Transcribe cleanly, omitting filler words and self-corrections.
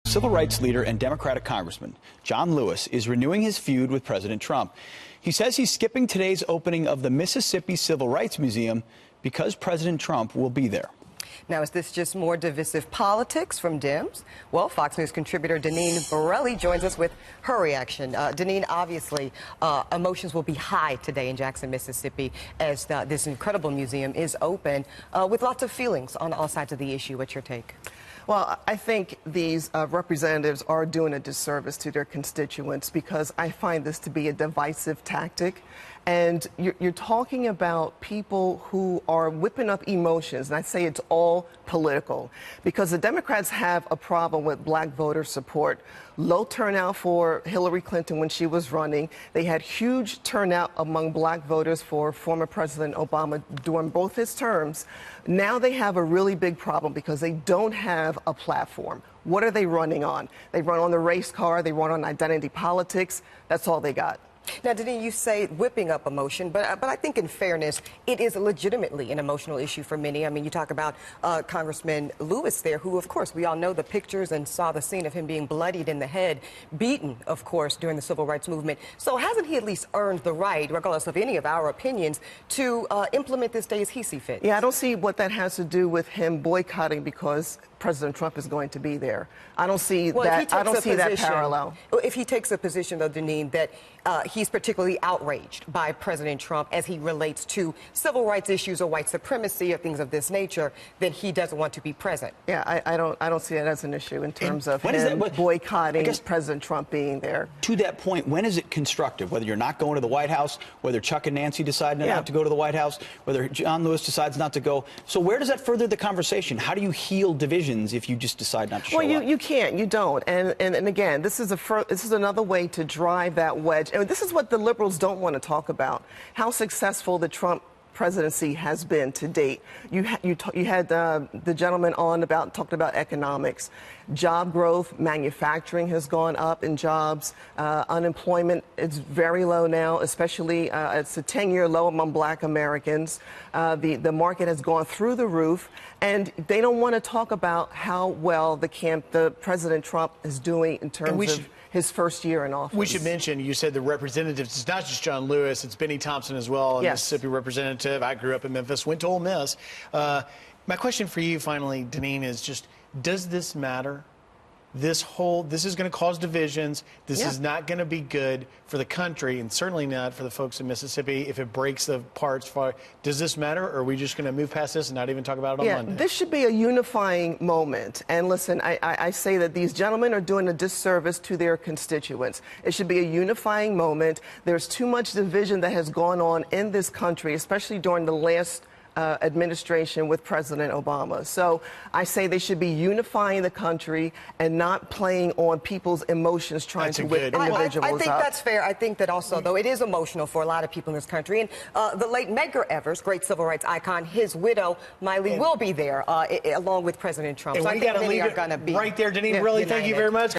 Civil rights leader and Democratic Congressman John Lewis is renewing his feud with President Trump. He says he's skipping today's opening of the Mississippi Civil Rights Museum because President Trump will be there. Now, is this just more divisive politics from Dems? Well, Fox News contributor Deneen Borelli joins us with her reaction. Deneen, obviously, emotions will be high today in Jackson, Mississippi, as this incredible museum is open with lots of feelings on all sides of the issue. What's your take? Well, I think these representatives are doing a disservice to their constituents because I find this to be a divisive tactic. And you're talking about people who are whipping up emotions, and I say it's all political, because the Democrats have a problem with black voter support. Low turnout for Hillary Clinton when she was running. They had huge turnout among black voters for former President Obama during both his terms. Now they have a really big problem because they don't have a platform. What are they running on? They run on the race car, they run on identity politics. That's all they got. Now, Deneen, you say whipping up emotion, but I think in fairness, it is legitimately an emotional issue for many. I mean, you talk about Congressman Lewis there, who, of course, we all know the pictures and saw the scene of him being bloodied in the head, beaten, of course, during the civil rights movement. So hasn't he at least earned the right, regardless of any of our opinions, to implement this day as he sees fit? Yeah, I don't see what that has to do with him boycotting because President Trump is going to be there. I don't see that. I don't see that parallel. If he takes a position, though, Deneen, that he's particularly outraged by President Trump as he relates to civil rights issues or white supremacy or things of this nature, then he doesn't want to be present. Yeah, I don't see that as an issue in terms of him boycotting President Trump being there. To that point, when is it constructive? Whether you're not going to the White House, whether Chuck and Nancy decide not to go to the White House, whether John Lewis decides not to go. So where does that further the conversation? How do you heal divisions if you just decide not to show up? Well, you can't. You don't. And again, this is another way to drive that wedge. And this is what the liberals don't want to talk about, how successful the Trump presidency has been to date. You had the gentleman on talking about economics. Job growth, manufacturing has gone up in jobs. Unemployment is very low now, especially it's a 10-year low among black Americans. The market has gone through the roof, and they don't want to talk about how well the President Trump is doing in terms of his first year in office. We should mention, you said the representatives, it's not just John Lewis, it's Benny Thompson as well, a Mississippi representative. I grew up in Memphis, went to Ole Miss. My question for you finally, Deneen, is just, does this matter? This is going to cause divisions. This is not going to be good for the country, and certainly not for the folks in Mississippi if it breaks the parts. Does this matter, or are we just going to move past this and not even talk about it on Monday? This should be a unifying moment. And listen, I say that these gentlemen are doing a disservice to their constituents. It should be a unifying moment. There's too much division that has gone on in this country, especially during the last administration with President Obama. So I say they should be unifying the country and not playing on people's emotions, trying to whip individuals up. I think that's fair. I think that also, though, it is emotional for a lot of people in this country. And the late Medgar Evers, great civil rights icon, his widow, Miley, will be there along with President Trump. And so I think many are going to be right there, Deneen. Really, thank you very much.